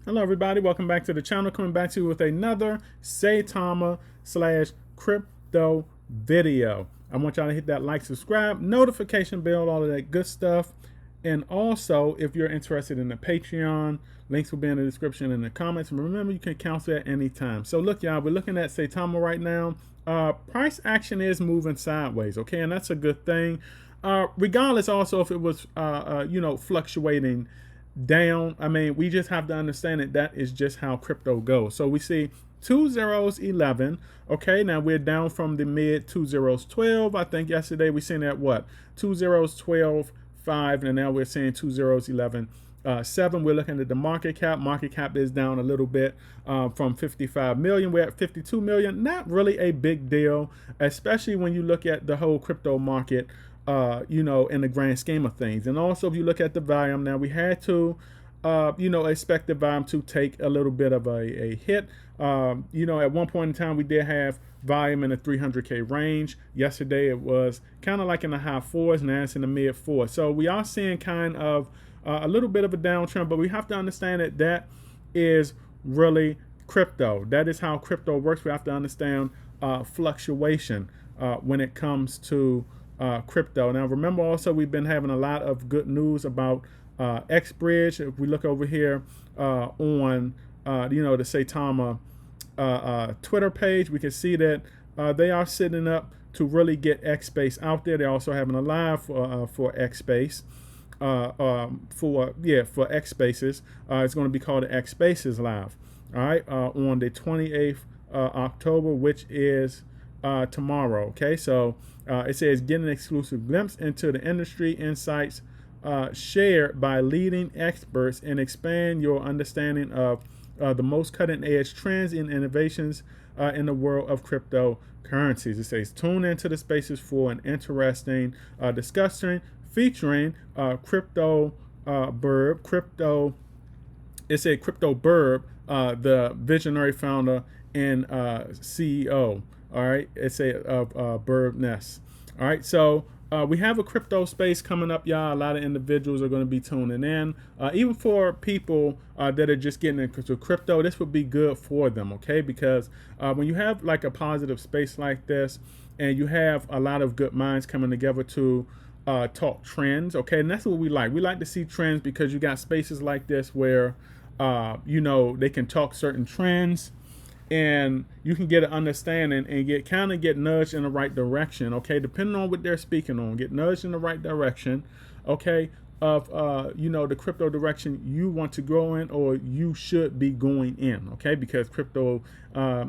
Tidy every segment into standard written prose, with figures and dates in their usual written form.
Hello everybody, welcome back to the channel. Coming back to you with another Saitama slash crypto video. I want y'all to hit that like, subscribe, notification bell, all of that good stuff. And also, if you're interested in the Patreon, links will be in the description and the comments. And remember, you can cancel at any time. So look, y'all, we're looking at Saitama right now. Price action is moving sideways, okay? And that's a good thing. Regardless, also, if it was, fluctuating down. I mean, we just have to understand that is just how crypto goes. So we see 2 zeros 11. Okay, now we're down from the mid 2 zeros 12. I think yesterday we seen that what 2 zeros 12 5, and now we're seeing 2 zeros 11 7. We're looking at the market cap. Market cap is down a little bit from 55 million. We're at 52 million. Not really a big deal, especially when you look at the whole crypto market in the grand scheme of things. And also, if you look at the volume, now we had to, expect the volume to take a little bit of a hit. At one point in time, we did have volume in the 300K range. Yesterday, it was kind of like in the high fours. Now it's in the mid fours. So we are seeing kind of a little bit of a downtrend, but we have to understand that is really crypto. That is how crypto works. We have to understand fluctuation when it comes to crypto. Now, remember also, we've been having a lot of good news about XBridge. If we look over here on, the Saitama Twitter page, we can see that they are setting up to really get XSpace out there. They're also having a live for XSpace. For XSpaces. It's going to be called the XSpaces Live. All right, on the 28th October, which is tomorrow. Okay, so it says get an exclusive glimpse into the industry insights shared by leading experts and expand your understanding of the most cutting edge trends and innovations in the world of cryptocurrencies. It says tune into the spaces for an interesting discussion featuring crypto Burb, crypto. It's a crypto Burb, the visionary founder and CEO. All right, it's a Burb Nest. All right, so we have a crypto space coming up, y'all. A lot of individuals are going to be tuning in. Even for people that are just getting into crypto, this would be good for them, okay? Because when you have like a positive space like this, and you have a lot of good minds coming together to talk trends, okay? And that's what we like. We like to see trends because you got spaces like this where, they can talk certain trends and you can get an understanding and get nudged in the right direction, okay? Depending on what they're speaking on, get nudged in the right direction, okay? Of the crypto direction you want to go in or you should be going in, okay? Because crypto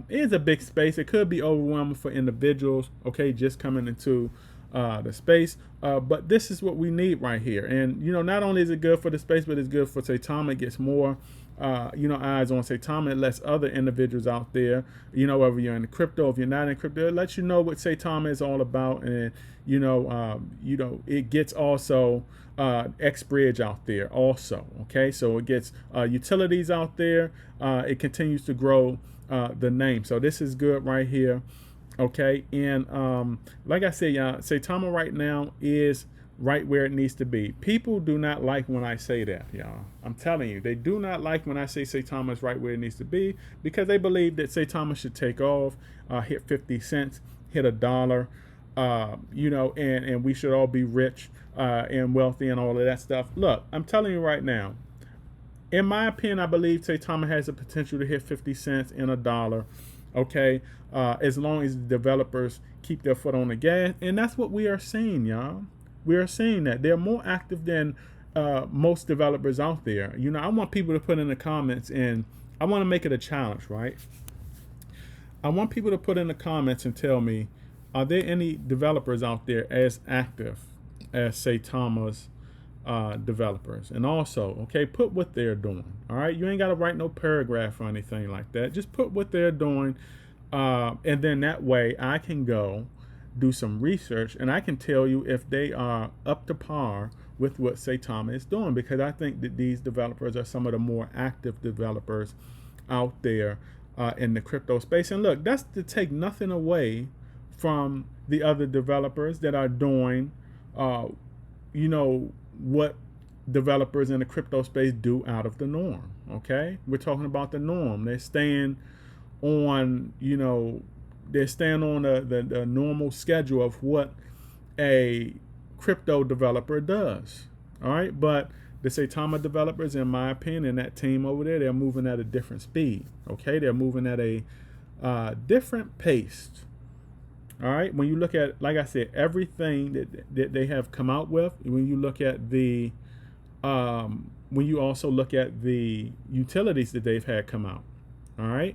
is a big space. It could be overwhelming for individuals, okay, just coming into the space, but this is what we need right here. And not only is it good for the space, but it's good for Saitama. It gets more eyes on Saitama. It lets other individuals out there, whether you're in crypto, if you're not in crypto, it lets you know what Saitama is all about. And it gets also XBridge out there also, okay? So it gets utilities out there. It continues to grow the name. So this is good right here. Okay, and like I said, y'all, Saitama right now is right where it needs to be. People do not like when I say that, y'all. I'm telling you, they do not like when I say Saitama is right where it needs to be because they believe that Saitama should take off, hit 50 cents, hit $1, and we should all be rich and wealthy and all of that stuff. Look, I'm telling you right now, in my opinion, I believe Saitama has the potential to hit 50 cents and $1. Okay, as long as the developers keep their foot on the gas, and that's what we are seeing, y'all. We are seeing that they're more active than most developers out there. I want people to put in the comments, and I want to make it a challenge, right? I want people to put in the comments and tell me, are there any developers out there as active as Saitama's developers? And also, okay, put what they're doing. All right, you ain't got to write no paragraph or anything like that. Just put what they're doing, and then that way I can go do some research and I can tell you if they are up to par with what Saitama is doing, because I think that these developers are some of the more active developers out there in the crypto space. And look, that's to take nothing away from the other developers that are doing what developers in the crypto space do out of the norm. Okay, we're talking about the norm. They're staying on, they're staying on the normal schedule of what a crypto developer does. All right, but the Saitama developers, in my opinion, that team over there, they're moving at a different speed. Okay, they're moving at a different pace. All right, when you look at, like I said, everything that they have come out with, when you look at the when you also look at the utilities that they've had come out, all right,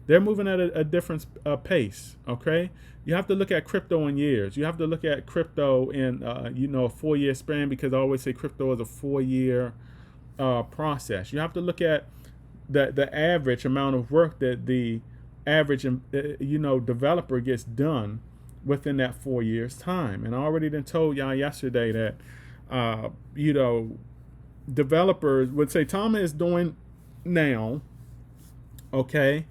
they're moving at a different pace. Okay, you have to look at crypto in years. You have to look at crypto in a 4-year span, because I always say crypto is a 4-year process. You have to look at the average amount of work that the average developer gets done within that 4 years time. And I already done told y'all yesterday that developers, what Saitama is doing now, okay,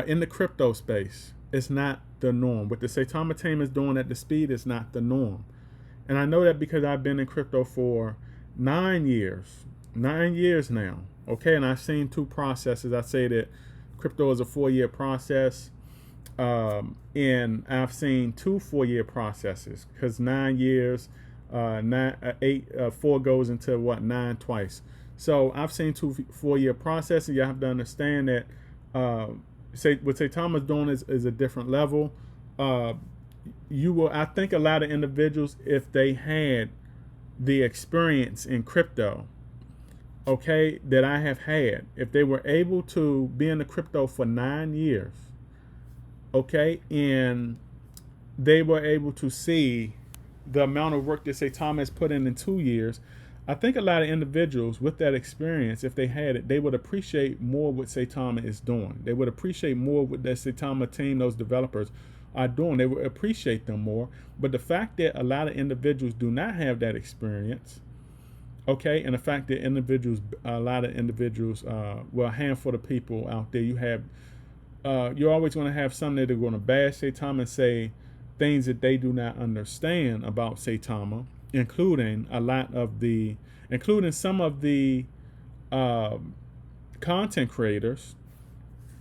in the crypto space, it's not the norm. What the Saitama team is doing at the speed is not the norm. And I know that because I've been in crypto for 9 years now, okay, and I've seen 2 processes. I say that crypto is a 4-year process, and I've seen 2 4-year processes, because 9 years, 4 goes into 9 twice. So I've seen 2 4-year processes. You have to understand that what Saitama's doing is a different level. I think a lot of individuals, if they had the experience in crypto, okay, that I have had, if they were able to be in the crypto for 9 years, okay, and they were able to see the amount of work that Saitama has put in 2 years, I think a lot of individuals with that experience, if they had it, they would appreciate more what Saitama is doing. They would appreciate more what the Saitama team, those developers, are doing. They would appreciate them more. But the fact that a lot of individuals do not have that experience, okay, and the fact that a lot of individuals, a handful of people out there, you're always going to have some that are going to bash Saitama and say things that they do not understand about Saitama, including some of the content creators.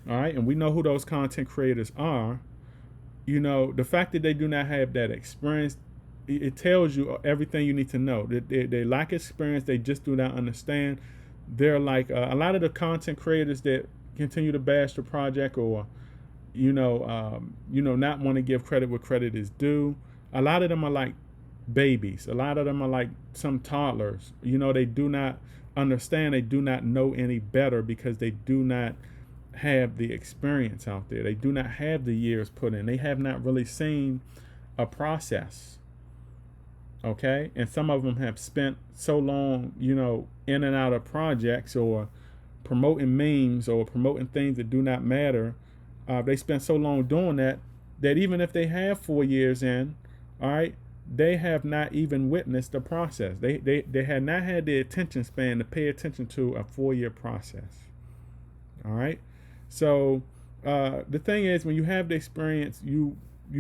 All right, and we know who those content creators are. The fact that they do not have that experience, it tells you everything you need to know. They lack experience. They just do not understand. They're like a lot of the content creators that continue to bash the project, or not want to give credit where credit is due. A lot of them are like babies. A lot of them are like some toddlers. They do not understand. They do not know any better, because they do not have the experience out there. They do not have the years put in. They have not really seen a process. Okay, and some of them have spent so long, in and out of projects, or promoting memes, or promoting things that do not matter. They spent so long doing that even if they have 4 years in, all right, they have not even witnessed the process. They had not had the attention span to pay attention to a 4-year process. All right. So the thing is, when you have the experience, you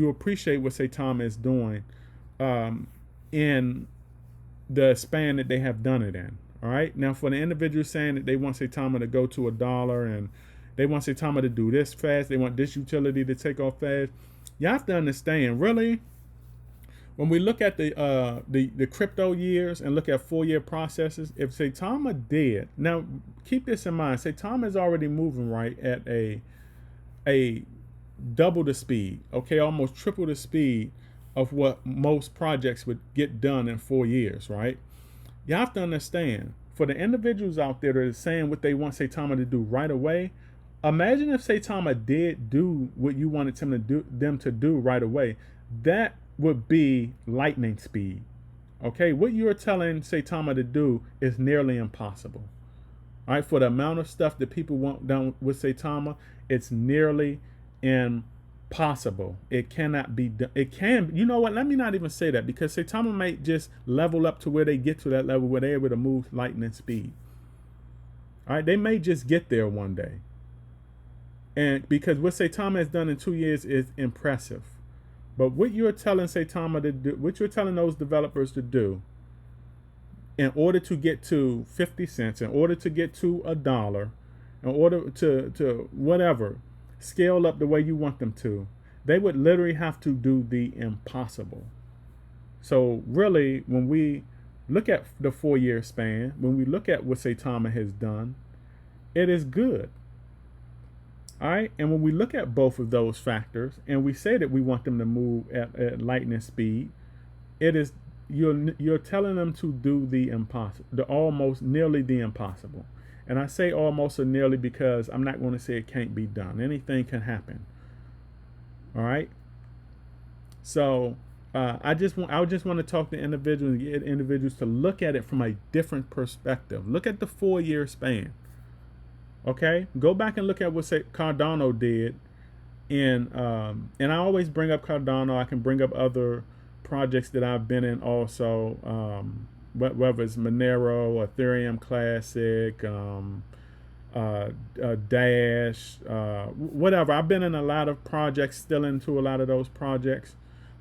appreciate what Saitama is doing in the span that they have done it in. All right. Now, for the individuals saying that they want Saitama to go to $1, and they want Saitama to do this fast, they want this utility to take off fast, you have to understand, really, when we look at the crypto years and look at 4-year processes, if Saitama did, now keep this in mind, Saitama is already moving right at a double the speed, okay, almost triple the speed of what most projects would get done in 4 years, right? You have to understand, for the individuals out there that are saying what they want Saitama to do right away, imagine if Saitama did do what you wanted them to do right away. That would be lightning speed. Okay, what you're telling Saitama to do is nearly impossible. All right, for the amount of stuff that people want done with Saitama, it's nearly impossible. It cannot be done. It can, you know what? Let me not even say that, because Saitama might just level up to where they get to that level where they're able to move lightning speed. All right, they may just get there one day. And because what Saitama has done in 2 years is impressive. But what you're telling Saitama to do, what you're telling those developers to do, in order to get to 50 cents, in order to get to $1, in order to whatever, scale up the way you want them to, they would literally have to do the impossible. So really, when we look at the 4-year span, when we look at what Saitama has done, it is good. All right. And when we look at both of those factors and we say that we want them to move at lightning speed, it is you're telling them to do the impossible, the almost nearly the impossible. And I say almost or nearly because I'm not going to say it can't be done. Anything can happen. All right. So I just want to talk to individuals and get individuals to look at it from a different perspective. Look at the 4-year span. Okay, go back and look at what Cardano did, and I always bring up Cardano. I can bring up other projects that I've been in also, whether it's Monero, Ethereum Classic, Dash, whatever. I've been in a lot of projects, still into a lot of those projects.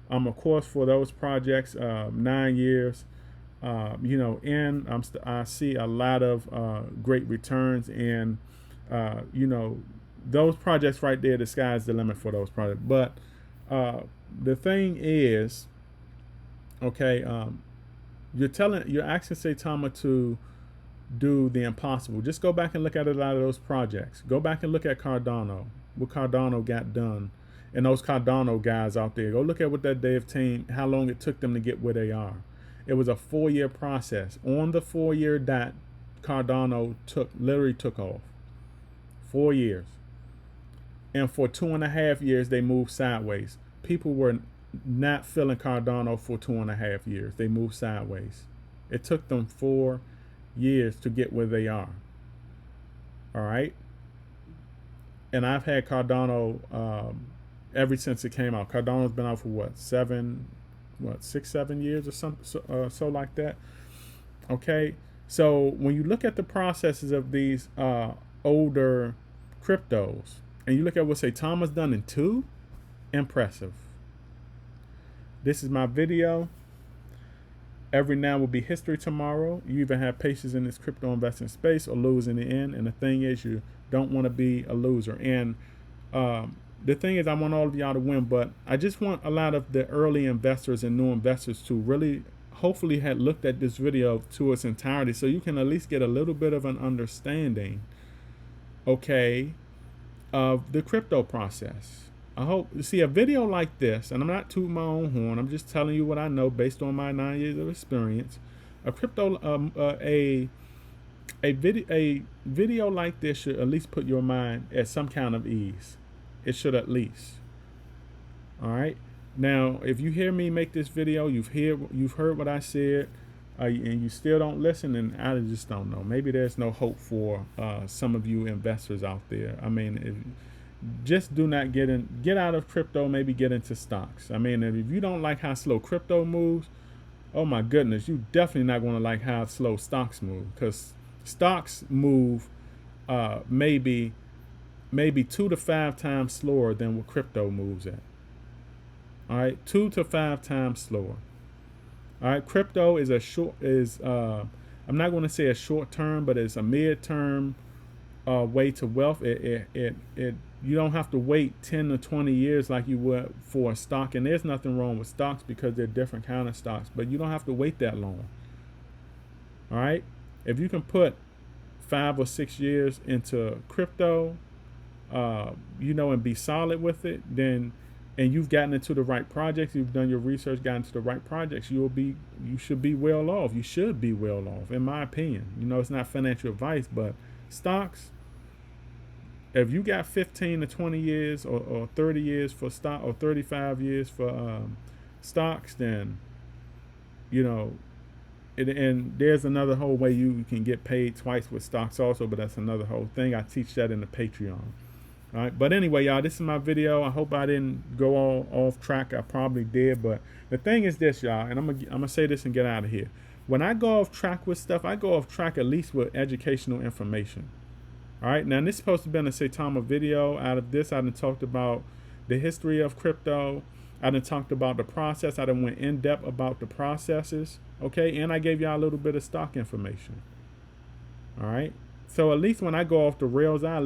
Of course, for those projects, 9 years. I see a lot of great returns, and those projects right there, the sky's the limit for those projects. But the thing is, okay, you're asking Saitama to do the impossible. Just go back and look at a lot of those projects. Go back and look at Cardano, what Cardano got done, and those Cardano guys out there. Go look at what that dev team, how long it took them to get where they are. It was a 4-year process. On the 4-year dot, Cardano literally took off. 4 years. And for 2.5 years, they moved sideways. People were not feeling Cardano for 2.5 years. They moved sideways. It took them 4 years to get where they are. All right. And I've had Cardano ever since it came out. Cardano's been out for 6, 7 years or something, so like that. Okay, so when you look at the processes of these older cryptos, and you look at what Saitama's done in 2, impressive. This is my video. Every now will be history tomorrow. You either have patience in this crypto investing space or lose in the end. And the thing is, you don't want to be a loser. And the thing is, I want all of y'all to win, but I just want a lot of the early investors and new investors to really, hopefully, had looked at this video to its entirety, so you can at least get a little bit of an understanding, okay, of the crypto process. I hope you see a video like this, and I'm not tooting my own horn. I'm just telling you what I know based on my 9 years of experience. A video like this should at least put your mind at some kind of ease. It should at least. All right. Now, if you hear me make this video, you've heard what I said, and you still don't listen, and I just don't know. Maybe there's no hope for some of you investors out there. I mean, just do not get out of crypto. Maybe get into stocks. I mean, if you don't like how slow crypto moves, oh my goodness, you definitely not going to like how slow stocks move, because stocks move maybe 2 to 5 times slower than what crypto moves at. All right, 2 to 5 times slower. All right, crypto is I'm not going to say a short term, but it's a mid-term way to wealth. You don't have to wait 10 to 20 years like you would for a stock, and there's nothing wrong with stocks because they're different kind of stocks, but you don't have to wait that long. All right, if you can put 5 or 6 years into crypto, and be solid with it, then, and you've gotten into the right projects, you've done your research, gotten into the right projects, you should be well off. You should be well off, in my opinion. It's not financial advice, but stocks, if you got 15 to 20 years or 30 years for stock, or 35 years for stocks, then, and there's another whole way you can get paid twice with stocks also, but that's another whole thing. I teach that in the Patreon. All right, but anyway, y'all, this is my video. I hope I didn't go all off track. I probably did, but the thing is this, y'all, and I'm gonna say this and get out of here. When I go off track with stuff, I go off track at least with educational information. All right, now this is supposed to be a Saitama video. Out of this, I done talked about the history of crypto. I done talked about the process. I done went in depth about the processes. Okay, and I gave y'all a little bit of stock information. All right. So at least when I go off the rails, I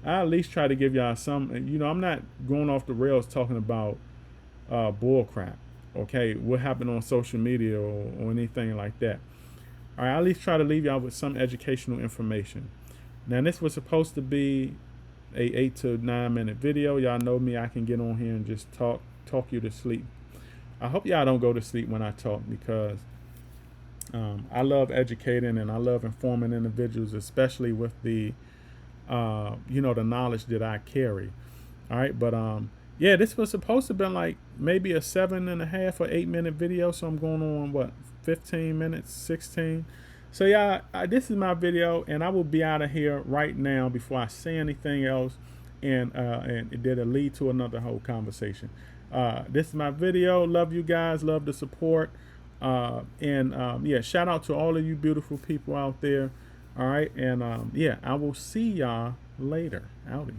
at least try to give y'all some. I'm not going off the rails talking about bull crap. Okay, what happened on social media or anything like that. All right, I at least try to leave y'all with some educational information. Now this was supposed to be a 8 to 9 minute video. Y'all know me, I can get on here and just talk you to sleep. I hope y'all don't go to sleep when I talk, because I love educating and I love informing individuals, especially with the the knowledge that I carry. All right, but yeah, this was supposed to have been like maybe a 7.5 or 8 minute video. So I'm going on what, 15 minutes, 16. So yeah, this is my video, and I will be out of here right now before I say anything else, and it did lead to another whole conversation. This is my video. Love you guys. Love the support. Yeah, shout out to all of you beautiful people out there. All right, and yeah, I will see y'all later. Outie.